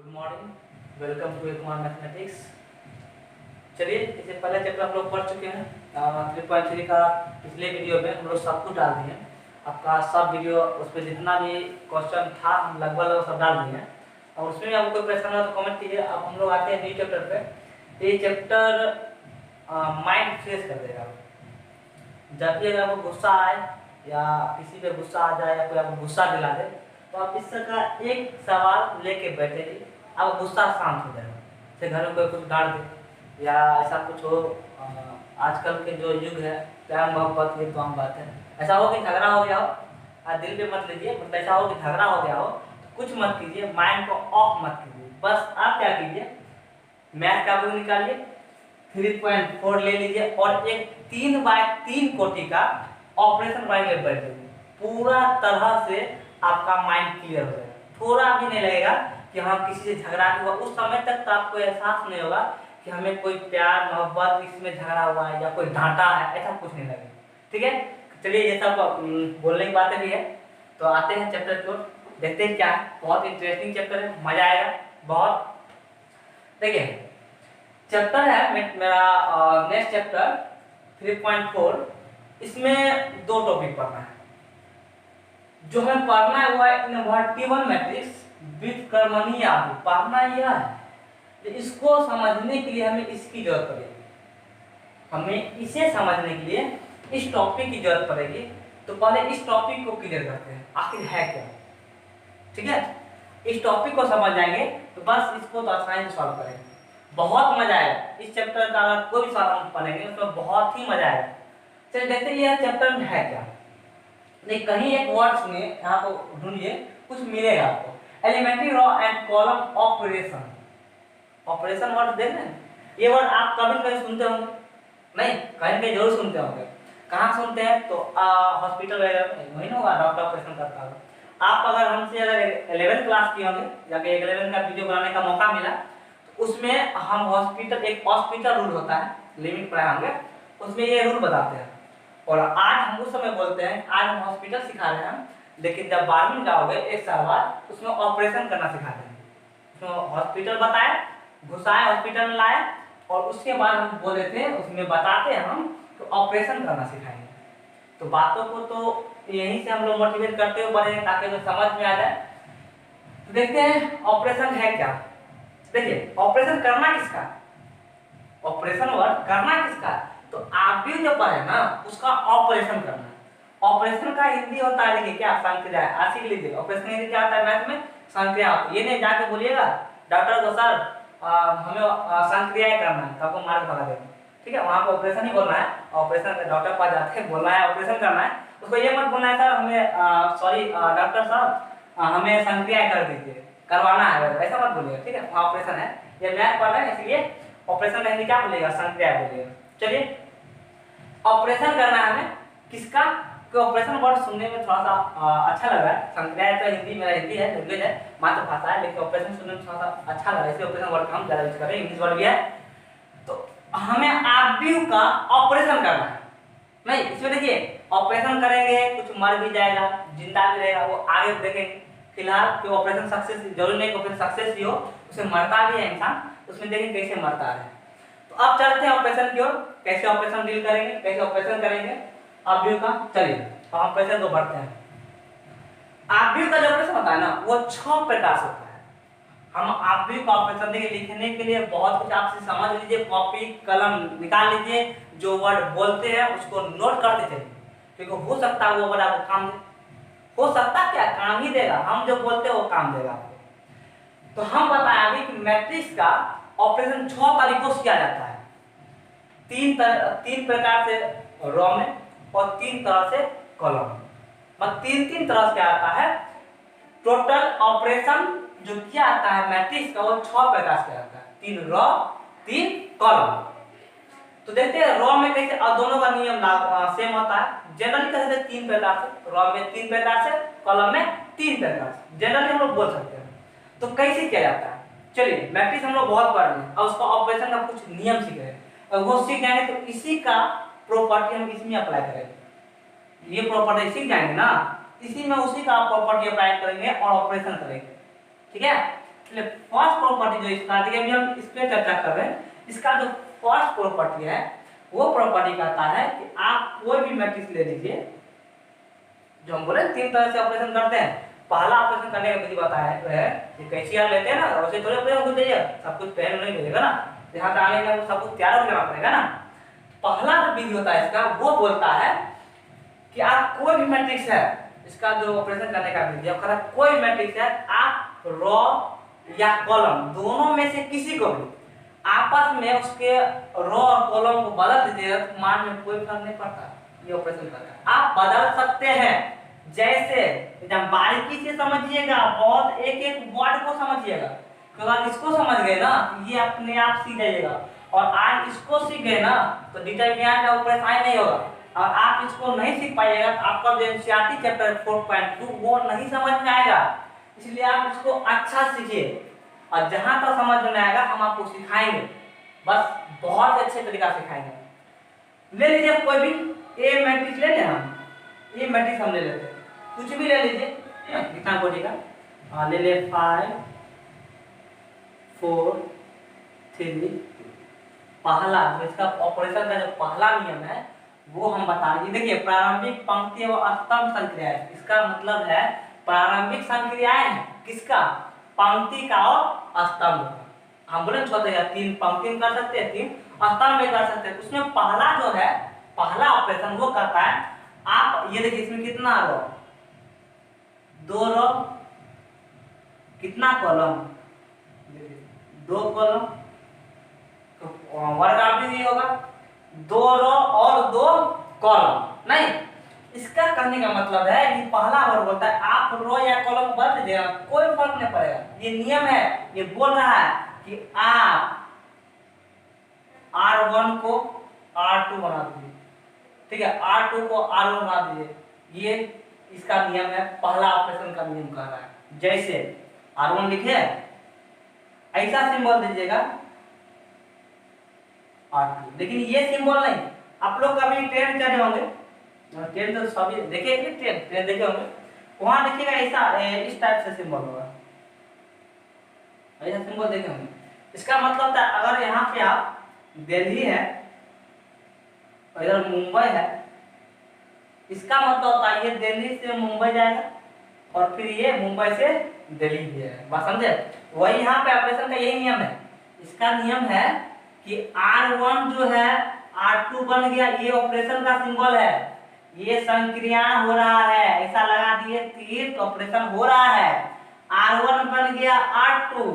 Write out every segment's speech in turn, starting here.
Good morning, welcome to Kumar mathematics. चलिए, इससे पहले चैप्टर हम लोग पढ़ चुके हैं 3.3 का। पिछले वीडियो में हम लोग सब कुछ डाल दिए, आपका सब वीडियो उस पर जितना भी क्वेश्चन था हम लगभग सब डाल दिए हैं। और उसमें आपको कोई प्रश्न हो तो कमेंट कीजिए। अब हम लोग आते हैं न्यू चैप्टर पे। ये चैप्टर माइंड फ्रेश कर देगा। जब भी अगर आपको गुस्सा आए या किसी पे गुस्सा आ जाए या कोई आपको गुस्सा दिला दे तो आप इस तरह का एक सवाल लेके बैठेगी, अब गुस्सा शांत हो जाएगा। जैसे घर में कोई कुछ डांट दे या ऐसा कुछ हो। आजकल के जो युग है, प्यार मोहब्बत ये तो आम बात है। ऐसा हो कि झगड़ा हो गया हो, दिल पे मत लीजिए, मतलब ऐसा हो कि झगड़ा हो गया हो तो कुछ मत कीजिए, माइंड को ऑफ मत कीजिए। बस आप क्या कीजिए, मैथ का बुक निकालिए, 3.4 ले लीजिए और एक 3x3 कोटि का ऑपरेशन माइंड में बैठ जाइए। पूरा तरह से आपका माइंड क्लियर हो जाएगा। थोड़ा भी नहीं लगेगा कि हाँ किसी से झगड़ा हुआ। उस समय तक तो आपको एहसास नहीं होगा कि हमें कोई प्यार मोहब्बत इसमें झगड़ा हुआ है या कोई डांटा है, ऐसा कुछ नहीं लगेगा। ठीक है, चलिए ये सब बोलने की बातें भी है। तो आते हैं चैप्टर की ओर, देखते हैं क्या है। बहुत इंटरेस्टिंग चैप्टर है, मजा आएगा बहुत। देखिए चैप्टर है मेरा नेक्स्ट चैप्टर 3.4। इसमें दो टॉपिक पढ़ना है। जो हमें पढ़ना है वो है इनवर्टिबल मैट्रिक्स विद कर्मणीय आदि। पढ़ना यह है कि इसको समझने के लिए हमें इसकी जरूरत पड़ेगी। हमें इसे समझने के लिए इस टॉपिक की जरूरत पड़ेगी। तो पहले इस टॉपिक को क्लियर करते हैं, आखिर है क्या। ठीक है, इस टॉपिक को समझ जाएंगे तो बस इसको तो आसानी से सॉल्व करेंगे, बहुत मजा आएगा। इस चैप्टर का अगर कोई भी सवाल हम पढ़ेंगे उसमें बहुत ही मजा आएगा। चलिए देखते हैं यह चैप्टर में है क्या। नहीं, कहीं एक वर्ड सुनिए, यहाँ को ढूंढिए, कुछ मिलेगा आपको। Elementary row and column operation. Operation word देख रहे हैं, ये वर्ड आप कभी कहीं सुनते होंगे, नहीं कहीं कहीं जरूर सुनते होंगे। कहाँ सुनते हैं तो हॉस्पिटल वगैरह में, वही ना होगा, डॉक्टर ऑपरेशन करता होगा। आप अगर हमसे अगर 11th क्लास की होंगे, जाके 11th का वीडियो बनाने का मौका मिला तो उसमें हम हॉस्पिटल, एक हॉस्पिटल रूल होता है, लिमिट पढ़ाए होंगे, उसमें ये रूल बताते हैं। और आज हम उस समय बोलते हैं, आज हम हॉस्पिटल सिखा रहे हैं, लेकिन जब 12वीं में जाओगे एक साल बाद उसमें ऑपरेशन करना सिखा देंगे। उसमें हॉस्पिटल बताए, घुसाए हॉस्पिटल में लाए और उसके बाद हम बोले थे उसमें बताते हैं हम तो ऑपरेशन करना सिखाएंगे। तो बातों को तो यहीं से हम लोग मोटिवेट करते हुए बढ़े ताकि हमें समझ में आ जाए। तो देखते हैं ऑपरेशन है क्या। देखिए ऑपरेशन करना किसका, ऑपरेशन वर्ड करना किसका, तो आप भी जो पढ़े ना उसका ऑपरेशन करना। ऑपरेशन का हिंदी होता है, देखिए क्या, संक्रिया। आज सीख लीजिए ऑपरेशन हिंदी क्या होता है मैथ में, संक्रिया। ये नहीं जाके बोलिएगा डॉक्टर को सर हमें संक्रियाएं करना है, आपको मार्क भगा देंगे। ठीक है, वहां पर ऑपरेशन ही बोलना है। ऑपरेशन डॉक्टर पास जाते हैं, बोलना है ऑपरेशन करना है, उसको ये मत बोलना है सर हमें सॉरी डॉक्टर साहब हमें संक्रियाएं कर दीजिए, करवाना है, ऐसा मत बोलिएगा। ठीक है, वहाँ ऑपरेशन है, ये मैथ पढ़ रहे हैं इसलिए ऑपरेशन का हिंदी क्या बोलिएगा, संक्रिया बोलिएगा। चलिए ऑपरेशन करना है हमें किसका, कि ऑपरेशन वर्ड सुनने में थोड़ा सा अच्छा लग रहा है। संक्रिया तो हिंदी, मेरा हिंदी है, लैंग्वेज है, मातृभाषा है, लेकिन ऑपरेशन सुनने में थोड़ा सा अच्छा लग रहा है, इसलिए ऑपरेशन वर्ड का हम ज्यादा यूज कर रहे हैं, इंग्लिश वर्ड भी है। तो हमें आव्यूह का ऑपरेशन करना है। नहीं, इसमें देखिए ऑपरेशन करेंगे, कुछ मर भी जाएगा, जिंदा भी रहेगा, वो आगे देखेंगे। फिलहाल कि ऑपरेशन सक्सेस, जरूरी नहीं कि ऑपरेशन सक्सेस ही हो, उसे मरता भी है इंसान, उसमें देखेंगे कैसे मरता है। तो अब चलते हैं ऑपरेशन की ओर, कैसे ऑपरेशन डील करेंगे, कैसे ऑपरेशन करेंगे आव्यूह का। चलिए ऑपरेशन को बढ़ते हैं। आव्यूह का जो ऑपरेशन होता है ना वो 6 प्रकार से होता है। हम आव्यूह का ऑपरेशन देखिए लिखने के लिए बहुत कुछ आपसे समझ लीजिए, कॉपी कलम निकाल लीजिए, जो वर्ड बोलते हैं उसको नोट करते चलिए, क्योंकि हो सकता है वो वर्ड आपको काम दे, हो सकता क्या काम ही देगा, हम जो बोलते हैं वो काम देगा आपको। तो हम बताएं अभी कि मैट्रिक्स का ऑपरेशन 6 तरीकों से किया जाता है। 3 प्रकार से रॉ में और 3 तरह से कॉलम। मतलब 3 तरह से क्या आता है, टोटल ऑपरेशन जो किया आता है मैट्रिक्स का वो 6 प्रकार से आता है, 3 रॉ 3 कॉलम। तो देखते हैं रॉ में कैसे, और दोनों का नियम सेम होता है। जनरली कहते हैं 3 प्रकार से, रॉ में 3 प्रकार से, कॉलम में 3 प्रकार से, जनरली हम लोग बोल सकते हैं। तो कैसे किया जाता है, चलिए मैट्रिक्स हम लोग बहुत पढ़ रहे हैं और उसका ऑपरेशन का कुछ नियम सीख रहे हैं, और वो सीख जाएंगे तो इसी का प्रॉपर्टी हम इसमें अप्लाई करेंगे। ये प्रॉपर्टी सीख जाएंगे ना, इसी में उसी का प्रॉपर्टी अप्लाई करेंगे और ऑपरेशन करेंगे। ठीक है, इसलिए फर्स्ट प्रॉपर्टी जो इसका, देखिए अभी हम इस पे चर्चा कर रहे हैं, इसका जो फर्स्ट प्रॉपर्टी है वो प्रॉपर्टी कहता है कि आप कोई भी मैट्रिक्स ले लीजिए, जो हम बोले 3 तरह से ऑपरेशन करते हैं। पहला ऑपरेशन करने का विधि बताया है, ये कैंची लेते हैं ना, वैसे थोड़े ऑपरेशन हो जाइए, सब कुछ पहले नहीं मिलेगा ना, यहाँ पे आने में सब कुछ तैयार हो जाना पड़ेगा ना। पहला जो विधि होता है इसका, वो बोलता है कि आप कोई भी मैट्रिक्स है, इसका जो ऑपरेशन करने का विधि है, कोई मैट्रिक्स है, आप रो या कॉलम दोनों में से किसी को भी आपस में उसके रो और कॉलम को बदल दीजिएगा तो मान में कोई फर्क नहीं पड़ता। ये ऑपरेशन करता है, आप बदल सकते हैं, जैसे एकदम बारीकी से समझिएगा, बहुत एक एक वर्ड को समझिएगा, अगर इसको समझ गए ना ये अपने आप सीख जाइएगा, और आज इसको सीख गए ना तो डिटरमिनेंट का ऑपरेशन नहीं होगा। और आप इसको नहीं सीख पाइएगा तो आपका जो एनसीईआरटी चैप्टर 4.2 वो नहीं समझ में आएगा। इसलिए आप इसको अच्छा सीखिए, और जहां तक समझ में आएगा हम आपको सिखाएंगे, बस बहुत अच्छे तरीका से सिखाएंगे। ले लीजिए कोई भी ए मैट्रिक्स ले लें, हम ए मैट्रिक्स हम ले लेते हैं, कुछ भी ले लीजिए, कितना बोलिएगा, ले ले 5 4 3। पहला जो इसका ऑपरेशन का जो पहला नियम है वो हम बता दीजिए। देखिए प्रारंभिक पंक्ति और स्तंभ संक्रियाएं, इसका मतलब है प्रारंभिक संक्रियाएं हैं किसका, पंक्ति का और स्तंभ का। हम बोले छोटे या 3 पंक्ति में कर सकते हैं, 3 स्तंभ में कर सकते हैं। उसमें पहला जो है, पहला ऑपरेशन वो करता है, आप ये देखिए इसमें कितना रो, 2 रो, कितना कॉलम, 2 कॉलम, तो वर्ग आप भी होगा 2 रो और 2 कॉलम। नहीं, इसका कहने का मतलब है ये पहला वर्ग होता है, आप रो या कॉलम बदल दीजिएगा कोई फर्क नहीं पड़ेगा। ये नियम है, ये बोल रहा है कि आप R1 को R2 बना दीजिए, ठीक है, R2 को R1 बना दीजिए, ये इसका नियम है, पहला ऑपरेशन का नियम कह रहा है। जैसे R1 लिखे, ऐसा सिंबल दीजिएगा R2, लेकिन ये सिंबल नहीं। आप लोग कभी ट्रेन चढ़े होंगे, ट्रेन तो सभी देखे, ट्रेन देखे होंगे, वहां देखिएगा ऐसा इस टाइप से सिंबल होगा, ऐसा सिंबल देखे होंगे। इसका मतलब था अगर यहाँ पे आप दिल्ली है और इधर मुंबई है, इसका मतलब होता है ये दिल्ली से मुंबई जाएगा और फिर ये मुंबई से दिल्ली भी है, बात समझे। वही यहाँ पे ऑपरेशन का यही नियम है। इसका नियम है कि R1 जो है R2 बन गया, ये ऑपरेशन का सिंबल है, ये संक्रिया हो रहा है, ऐसा लगा दिए तीर तो ऑपरेशन हो रहा है। R1 बन गया R2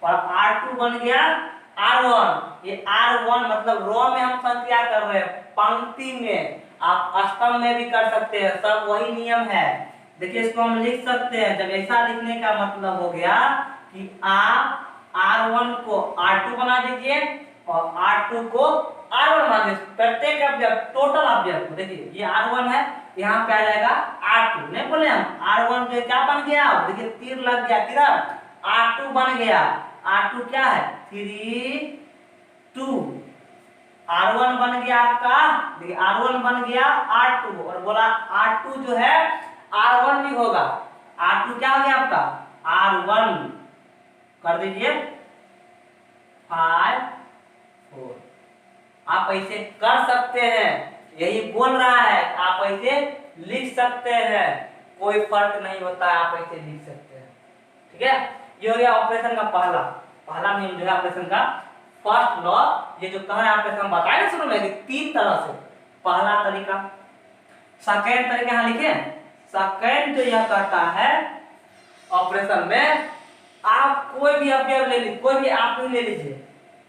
और R2 बन गया R1। ये R1 मतलब रो में हम संक्रिया कर रहे हैं, पंक्ति में, आप स्तंभ में भी कर सकते हैं, सब वही नियम है। देखिए इसको हम लिख सकते हैं, जब ऐसा लिखने का मतलब हो गया कि आप R1 को R2 बना दीजिए और R2 को R1 बना दीजिए, प्रत्येक अवयव टोटल अवयव को। देखिए ये R1 है, यहाँ पे आ जाएगा R2, नहीं बोले हम R1 जो क्या बन गया, देखिए तीर लग गया, किधर, R2 बन गया। R2 क्या है, 3 2, R1 बन गया आपका, देखिए R1 बन गया R2, और बोला R2 जो है R1 भी होगा, R2 क्या हो गया आपका R1, कर दीजिए 5 4। आप ऐसे कर सकते हैं, यही बोल रहा है, आप ऐसे लिख सकते हैं, कोई फर्क नहीं होता है, आप ऐसे लिख सकते हैं, ठीक है। ये हो गया ऑपरेशन का पहला नियम जो है ऑपरेशन का, फर्स्ट लॉ। ये जो कह रहे हैं ऑपरेशन बताए ना शुरू में कि 3 तरह से, पहला तरीका, सेकेंड तरीका यहाँ लिखे, सेकेंड जो यह कहता है ऑपरेशन में, आप कोई भी अवयव ले लीजिए, कोई भी आप ले लीजिए,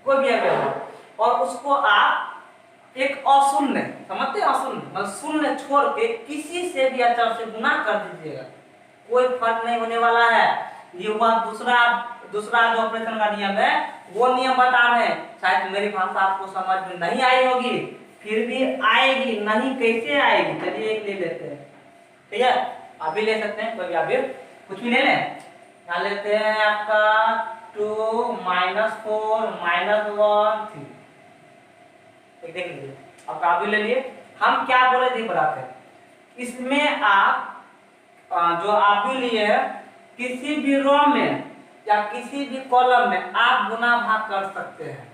कोई भी अवयव, और उसको आप एक अशून्य, समझते हैं अशून्य मतलब शून्य छोड़ के किसी से भी अचर से गुना कर दीजिएगा, कोई फर्क नहीं होने वाला है। ये हुआ दूसरा जो ऑपरेशन का नियम है, वो नियम बता रहे हैं। शायद मेरी भाषा आपको समझ में नहीं आई होगी, फिर भी आएगी, नहीं कैसे आएगी, चलिए एक ले लेते हैं, ठीक है, अभी ले सकते हैं, कोई अभी कुछ भी ले लें। यहाँ लेते हैं आपका 2 -4 -1 3, एक देख लीजिए, अब काबू ले लिए। हम क्या बोले थे बराबर, इसमें आप जो आप भी लिए है, किसी भी रो में या किसी भी कॉलम में आप गुना भाग कर सकते हैं।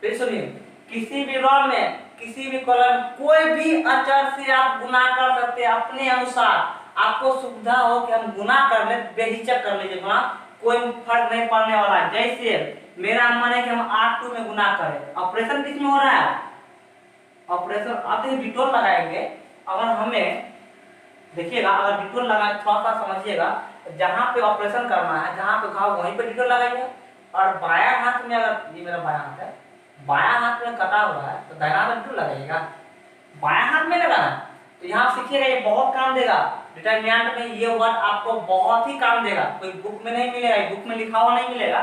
फिर सुनिए, किसी भी रो में, किसी भी कॉलम, कोई भी अचर से आप गुना कर सकते हैं अपने अनुसार। आपको सुविधा हो कि हम गुना कर ले, बेहिचक कर लीजिए गुना, कोई फर्क नहीं पड़ने वाला है। जैसे मेरा मन है कि हम 8 में गुना करें, ऑपरेशन किस में हो रहा है? ऑपरेशन आप देखिए डिटोल लगाएंगे, अगर हमें देखिएगा, अगर डिटोल लगाए थोड़ा सा समझिएगा, जहां पे ऑपरेशन करना है, जहां पे घाव वहीं पे डिटोल लगाइए। और बायां हाथ में, अगर ये मेरा बायां हाथ है, बायां हाथ में कटा हुआ है तो दाहिना हाथ डिटोल लगाइएगा, बायां हाथ में लगाना है। तो यहाँ सीखिएगा, ये बहुत काम देगा डिटर्मिनेंट में, ये वर्ड आपको बहुत ही काम देगा। कोई बुक में नहीं मिलेगा, बुक में लिखा हुआ नहीं मिलेगा,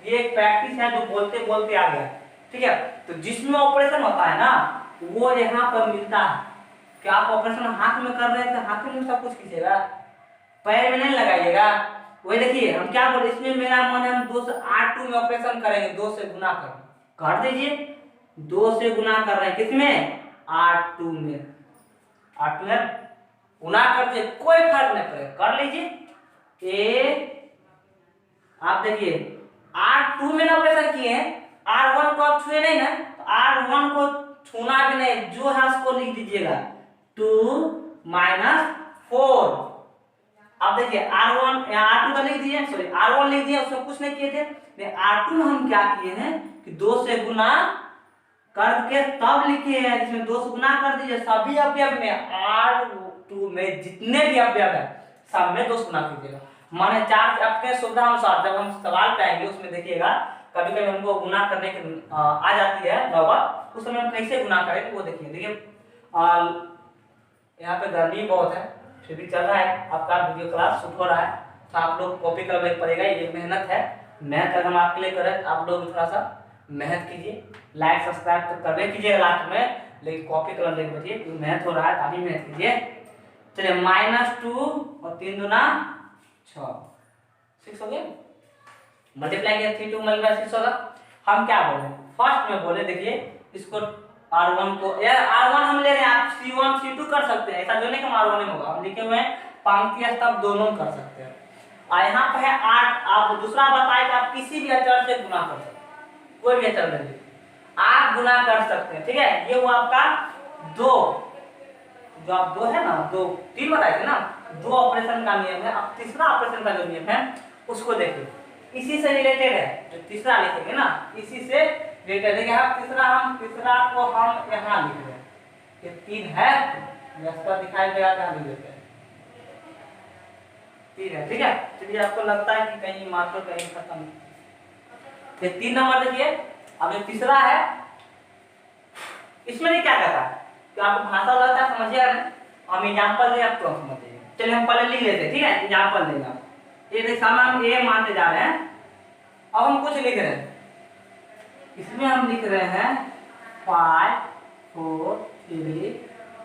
ये एक प्रैक्टिस है जो बोलते बोलते आ गया। ठीक है, तो जिसमें ऑपरेशन होता है ना वो यहाँ पर मिलता है। कि आप ऑपरेशन हाथ में कर रहे हैं तो हाथ में सब कुछ कीजिएगा, पैर में नहीं लगाइएगा। वही देखिए हम क्या बोले, इसमें मेरा मन है हम 2 से 8 में ऑपरेशन करेंगे, 2 से गुना कर दीजिए। 2 से गुना कर रहे हैं किसमें? 8 में। 8 में गुना कर दीजिए, कोई फर्क नहीं पड़ेगा, कर लीजिए। आप देखिए 8 में ना ऑपरेशन किए हैं, R1 को आप छुए नहीं ना, तो R1 को छूना भी नहीं, जो है उसको लिख दीजिएगा 2 - 4। अब देखिए R1 R2 का लिख दिए, सॉरी R1 लिख दिए, उसमें कुछ नहीं किए थे। R2 में हम क्या किए हैं कि 2 से गुना करके तब लिखे हैं, इसमें 2 से गुना कर दीजिए। सभी अवयव में R2 में जितने भी अवयव है सब में 2 से गुना कीजिएगा। माने 4 अपने सुविधा अनुसार जब हम सवाल पे आएंगे उसमें देखिएगा, कभी कभी हमको गुना करने की आ जाती है नौबत, उस समय हम कैसे गुना करेंगे वो देखिए। यहाँ पे गर्मी बहुत है, फिर भी चल रहा है आपका वीडियो क्लास शूट हो रहा है, तो आप लोग कॉपी करना पड़ेगा, ये मेहनत है। मेहनत अगर हम आपके लिए करें, आप लोग थोड़ा सा मेहनत कीजिए, लाइक सब्सक्राइब तो करवे कीजिएगा लास्ट में, लेकिन कॉपी कलम लेके बैठिए क्योंकि मेहनत हो रहा है, अभी मेहनत कीजिए। चलिए -2 और 3 दूना 6, 6 हो गया। मल्टीप्लाई किया 3 2 मल्टीप्लाई 6 होगा। हम क्या बोले फर्स्ट में बोले, देखिए इसको R1 को, यार R1 हम ले रहे हैं, आप C1 C2 कर सकते हैं, ऐसा जो नहीं कि R1 में होगा, हम लिखे हुए हैं पंक्ति स्तंभ दोनों कर सकते हैं। और यहाँ पे है 8, आप दूसरा बताए कि आप किसी भी अचर से गुना कर सकते हैं, कोई भी अचर नहीं आप गुना कर सकते हैं। ठीक है, ये वो आपका 2, जो आप 2 है ना, 2 3 बताए थे ना, 2 ऑपरेशन का नियम है। अब तीसरा ऑपरेशन का जो नियम है उसको देखिए, इसी से रिलेटेड है, जो तीसरा लिखेंगे ना इसी से रिलेटेड है। आप तीसरा को हम यहाँ लिख रहे हैं, ये 3 है, इसका दिखाई देगा क्या लिख देते हैं 3 है। ठीक है, चलिए आपको लगता है कि कहीं मात्र कहीं खत्म, ये 3 नंबर देखिए। अब ये तीसरा है, इसमें क्या कहता है कि आपको भाषा लगता है समझिए, हम एग्जांपल दे आपको समझिए। चलिए हम पहले लिख लेते हैं, ठीक है, एग्जांपल देगा। ये देखिए हम ए मानते जा रहे हैं, अब हम कुछ लिख रहे हैं, इसमें हम लिख रहे हैं 5 4 3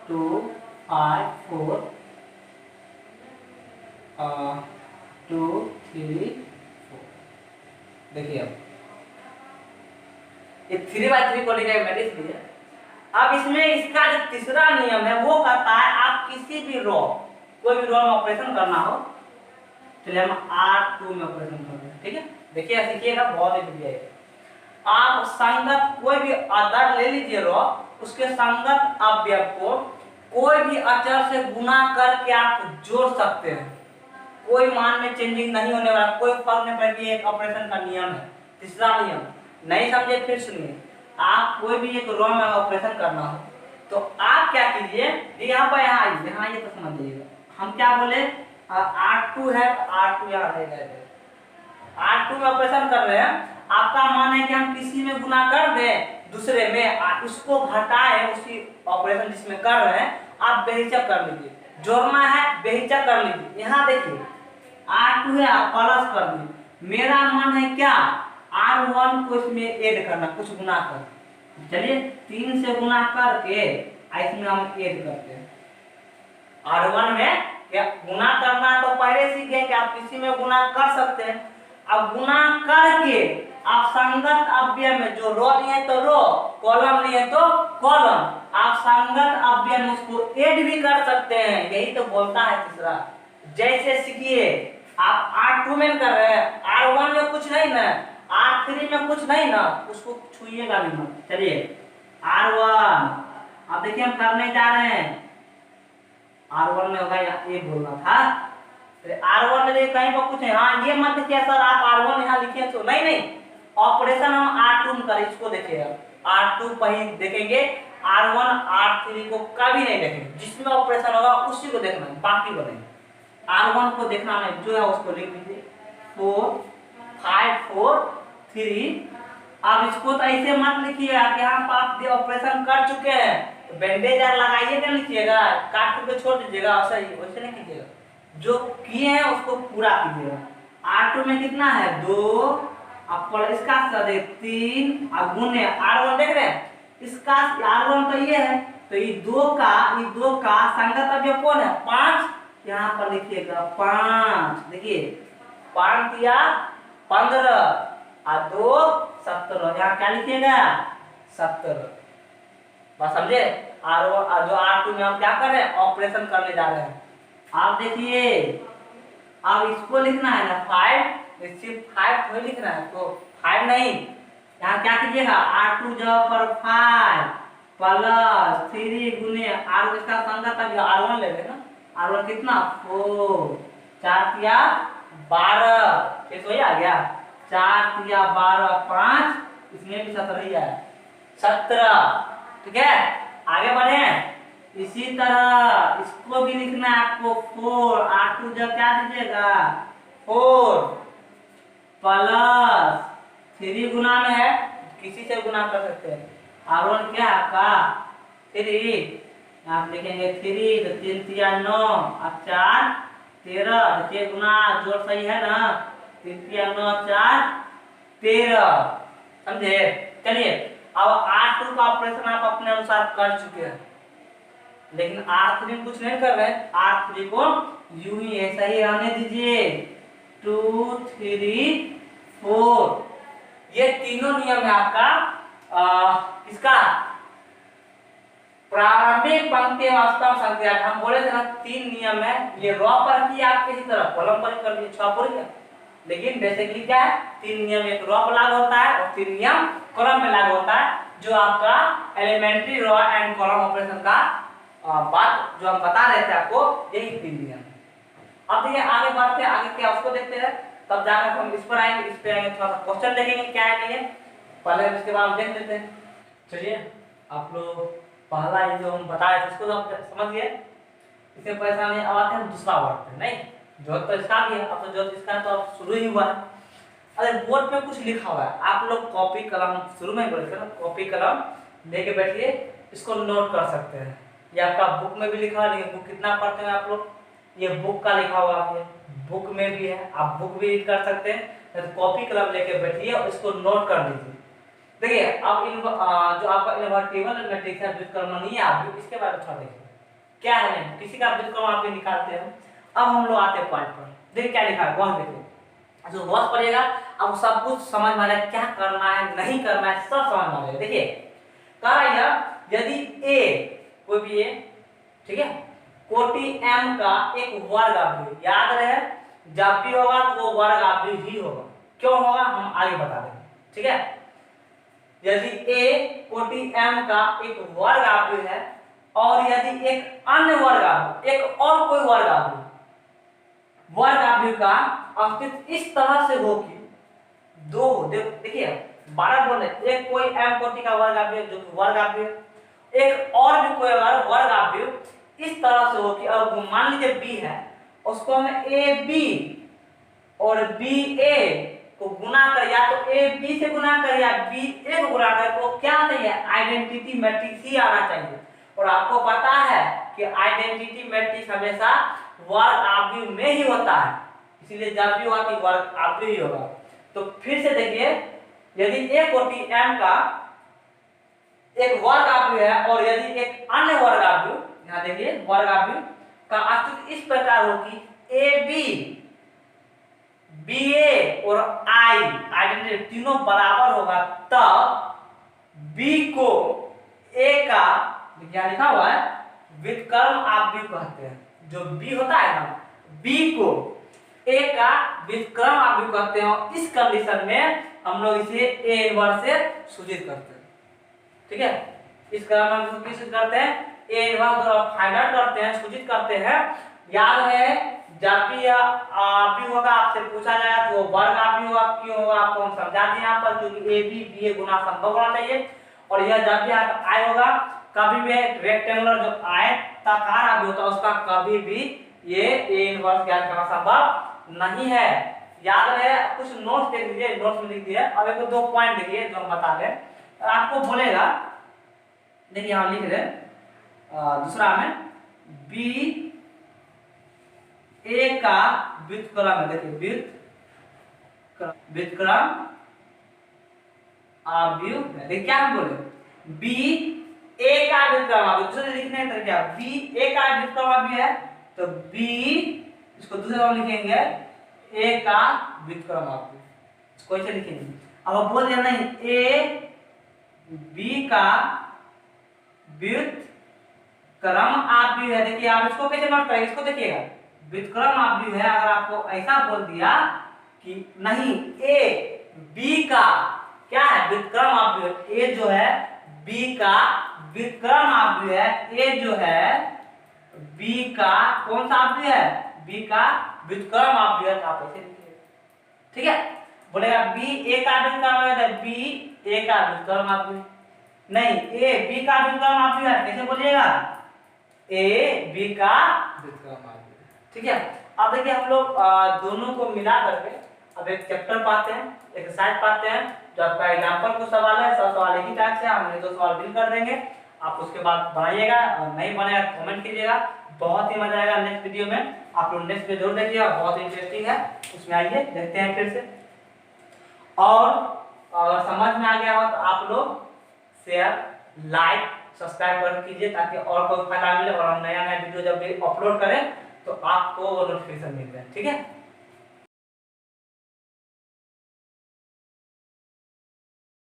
2 5 4 2 3 4। देखिए अब ये 3/3 को लिखा है मैट्रिक्स भी है। अब इसमें इसका जो तीसरा नियम है वो कहता है आप किसी भी रो, कोई भी रो में ऑपरेशन करना हो, चलिए हम R2 में ऑपरेशन कर रहे हैं। ठीक है, देखिए सीखिएगा, बहुत ही बढ़िया है। आप संगत कोई भी अदर ले लीजिए रो, उसके संगत अवयव को कोई भी अचर से गुना करके आप जोड़ सकते हैं, कोई मान में चेंजिंग नहीं होने वाला, कोई फर्क नहीं पड़ेगा। एक ऑपरेशन का नियम है, तीसरा नियम। नहीं समझे फिर सुनिए, आप कोई भी एक रो में ऑपरेशन करना हो तो आप क्या कीजिए, यहाँ पर यहाँ ये तो समझ लीजिएगा, हम क्या बोले R2 है तो R2 यहाँ रहेगा, R2 में ऑपरेशन कर रहे हैं। आपका मान है कि हम किसी में गुना कर दें दूसरे में, उसको घटाए उसी ऑपरेशन जिसमें कर रहे हैं, आप बेहिचक कर लीजिए, जोड़ना है बेहिचक कर लीजिए। यहाँ देखिए R2 है, आप प्लस कर दीजिए। मेरा मन है क्या R1 को इसमें ऐड करना, कुछ गुना कर, चलिए 3 से गुना करके इसमें हम ऐड करते हैं। R1 में क्या गुना करना तो पहले सीख गए कि आप किसी में गुना कर सकते हैं। अब गुना करके आप संगत अवयव में, जो रो लिए तो रो, कॉलम लिए तो कॉलम, आप संगत अवयव में उसको ऐड भी कर सकते हैं। यही तो बोलता है तीसरा। जैसे सीखिए, आप R2 में कर रहे हैं, नहीं ना, R3 में कुछ नहीं ना, उसको छुइएगा भी मत। चलिए R1, अब देखिए हम करने जा रहे हैं। R1 में होगा ये बोलना था, R1 में कहीं पर कुछ है, हाँ ये मत देखिए सर आप R1 यहाँ लिखिए तो नहीं नहीं, ऑपरेशन हम R2 में करें, इसको देखिएगा R2 पर ही देखेंगे, R1 R3 को कभी नहीं देखेंगे, जिसमें ऑपरेशन होगा उसी को देखना है, बाकी को नहीं। R1 को देखना है जो है उसको लिख दीजिए 4 5 4 3। अब इसको तो ऐसे मत लिखिएगा कि हम आप ऑपरेशन कर चुके हैं तो बैंडेज लगाइए क्या लिखिएगा, काट के छोड़ दीजिएगा, वैसे नहीं कीजिएगा, जो किए हैं उसको पूरा कीजिएगा। R2 में कितना है 2, अब इसका 3 और गुने R1 देख रहे हैं, इसका R1 तो ये है, तो ये 2 का संगत अवयव कौन है 5, यहाँ पर लिखिएगा 5, देखिए 5 दिया 15 और 2 17, यहाँ क्या लिखिएगा 17। बात समझे। R1 जो R2 में हम क्या कर रहे हैं ऑपरेशन करने जा रहे हैं। आप देखिए अब इसको लिखना है ना 5, सिर्फ 5 थोड़ी लिखना है, तो 5 नहीं, यहाँ क्या कीजिएगा R2 जगह पर 5 प्लस 3 गुने R इसका संगत अभी R1 ले लेना, R1 कितना 4, 4 तिया 12, ये तो आ गया 4 तिया 12 5, इसमें भी 17 ही है 17, ठीक है। आगे बढ़े, इसी तरह इसको भी लिखना है आपको 4, R2 जब क्या दीजिएगा 4 प्लस 3 गुना में है, किसी से गुना कर सकते हैं, R1 क्या आपका 3, आप लिखेंगे 3 तो 3 तिया 9 और 4 13, देखिए गुना जोड़ सही है ना, 3 तिया 9 4 13, समझे। चलिए अब R2 का ऑपरेशन आप अपने अनुसार कर चुके हैं, लेकिन R3 में कुछ नहीं कर रहे हैं, R3 को यूं ही ऐसा ही रहने दीजिए 2 3 4। ये तीनों नियम है आपका इसका प्रारंभिक पंक्ति वास्तव संख्या, हम बोले थे ना 3 नियम है, ये रॉ पर की आप किसी तरह कॉलम पर कर दिए 6 पूरी, लेकिन बेसिकली क्या है 3 नियम, एक रॉ पर लागू होता है और 3 नियम कॉलम में लागू होता है, जो आपका elementary row and column operation का बात जो हम बता रहे थे आपको, यही 3 नियम। अब देखिए आगे बढ़ते हैं, आगे क्या उसको देखते हैं, तब जाकर हम इस पर आएंगे, इस पे आएंगे थोड़ा सा क्वेश्चन देखेंगे क्या है नहीं है, पहले इसके बाद देख लेते हैं। चलिए आप लोग पहला ये जो हम बता रहे थे उसको आप समझ गए, इससे परेशानी अब आते हैं दूसरा वर्ड पे, नहीं जो तो इसका भी है, अब तो जो इसका तो अब शुरू ही हुआ है। अरे बोर्ड पे कुछ लिखा हुआ है, आप लोग कॉपी कलम शुरू में बोले थे ना, कॉपी कलम लेके बैठिए, इसको नोट कर सकते हैं, ये आपका बुक में भी लिखा है, लेकिन बुक कितना पढ़ते हैं आप लोग, ये बुक का लिखा हुआ है, बुक में भी है, आप बुक भी रीड कर सकते हैं, तो कॉपी कलम लेके बैठिए और इसको नोट कर लीजिए। देखिए अब जो आपका इन्वर्टिबल मैट्रिक्स है, व्युत्क्रमणीय आप इसके बारे में थोड़ा देखिए क्या है, नहीं किसी का व्युत्क्रम आप भी निकालते हैं। अब हम लोग आते हैं पॉइंट पर, देखिए क्या लिखा है, बहुत देखिए जो बहुत पढ़िएगा अब सब कुछ समझ में आ जाएगा, क्या करना है नहीं करना है सब समझ में आ जाएगा। देखिए कह रहा है यदि ए कोई भी ए, ठीक है, कोटि m का एक वर्ग आवृत्ति, याद रहे जब भी होगा तो वो वर्ग आवृत्ति ही होगा, क्यों होगा हम आगे बता देंगे, ठीक है। यदि a कोटि m का एक वर्ग आवृत्ति है और यदि एक अन्य वर्ग आवृत्ति, एक और कोई वर्ग आवृत्ति का अस्तित्व इस तरह से हो कि दो, देखिए 12 बोले, एक कोई m कोटि का वर्ग आवृत्ति जो कि वर्ग आवृत्ति, एक और भी कोई वर्ग आवृत्ति इस तरह से हो कि अब मान लीजिए b है, उसको हम ab और ba को गुना कर, या तो ab से गुना कर या ba को गुना कर, तो क्या चाहिए आइडेंटिटी मैट्रिक्स ही आना चाहिए। और आपको पता है कि आइडेंटिटी मैट्रिक्स हमेशा वर्ग आवृत्ति में ही होता है, इसीलिए जब भी होगा कि वर्ग आवृत्ति ही होगा। तो फिर से देखिए यदि a कोटि m का एक वर्ग आवृत्ति है और यदि एक अन्य वर्ग आवृत्ति, यहाँ देखिए वर्ग आवृत्ति का अस्तित्व इस प्रकार हो कि AB BA और I आइडेंटिटी तीनों बराबर होगा, तब B को A का क्या लिखा हुआ है व्युत्क्रम आवृत्ति कहते हैं। जो B होता है ना, B को ए का व्युत्क्रम आप भी कहते हो। इस कंडीशन में हम लोग इसे ए इनवर्स से सूचित करते हैं, ठीक है। इस क्रम में हम किस करते हैं, ए इनवर्स द्वारा फाइंड आउट करते हैं, सूचित करते हैं। याद है जब भी भी होगा आपसे पूछा जाएगा तो वर्ग आप भी होगा, क्यों होगा आपको हम समझा दें यहाँ पर, क्योंकि ए बी बी ए गुना संभव होना चाहिए। और यह जब भी आय होगा, कभी भी रेक्टेंगुलर जो आयताकार आप होता है उसका कभी भी ये ए इनवर्स ज्ञात करना संभव नहीं है। याद रहे, कुछ नोट्स देख लीजिए, नोट्स में लिख दिए। अब एक दो पॉइंट देखिए जो हम बता दें, आपको बोलेगा, देखिए यहाँ लिख रहे दूसरा में बी ए का व्युत्क्रम है, देखिए व्युत्क्रम आव्यूह है। देखिए क्या हम बोले, बी ए का व्युत्क्रम आव्यूह, दूसरे लिखने का तरीका बी ए का व्युत्क्रम आव्यूह है तो बी इसको दूसरा में लिखेंगे ए का व्युत्क्रम आव्यूह, इसको ऐसे लिखेंगे। अब आप बोल दिया नहीं ए बी का व्युत्क्रम आव्यूह है। देखिए आप इसको कैसे नोट करेंगे, इसको देखिएगा व्युत्क्रम आव्यूह है। अगर आपको ऐसा बोल दिया कि नहीं ए बी का क्या है व्युत्क्रम आव्यूह, ए जो है बी का व्युत्क्रम आव्यूह है, ए जो है बी का कौन सा आव्यूह है, बी का व्युत्क्रम आव्यूह है, आप ऐसे लिखिए, ठीक है। बोलेगा बी ए का व्युत्क्रम आव्यूह है, बी ए का व्युत्क्रम आव्यूह, नहीं ए बी का व्युत्क्रम आव्यूह है, कैसे बोलिएगा ए बी का व्युत्क्रम आव्यूह, ठीक है। अब देखिए हम लोग दोनों को मिला करके अब एक चैप्टर पाते हैं, एक्सरसाइज पाते हैं, जो आपका एग्जांपल को सवाल है, सब सवाल एक ही टाइप से हम दो सवाल बिल कर देंगे, आप उसके बाद बनाइएगा, और नहीं बनेगा कमेंट कीजिएगा। बहुत ही मजा आएगा नेक्स्ट वीडियो में, आप लोग नेक्स्ट वीडियो जरूर देखिएगा, बहुत इंटरेस्टिंग है। उसमें आइए देखते हैं फिर से, और अगर समझ में आ गया हो तो आप लोग शेयर लाइक सब्सक्राइब कर कीजिए, ताकि और कोई फायदा मिले, और हम नया नया वीडियो जब भी अपलोड करें तो आपको नोटिफिकेशन मिल जाए, ठीक है।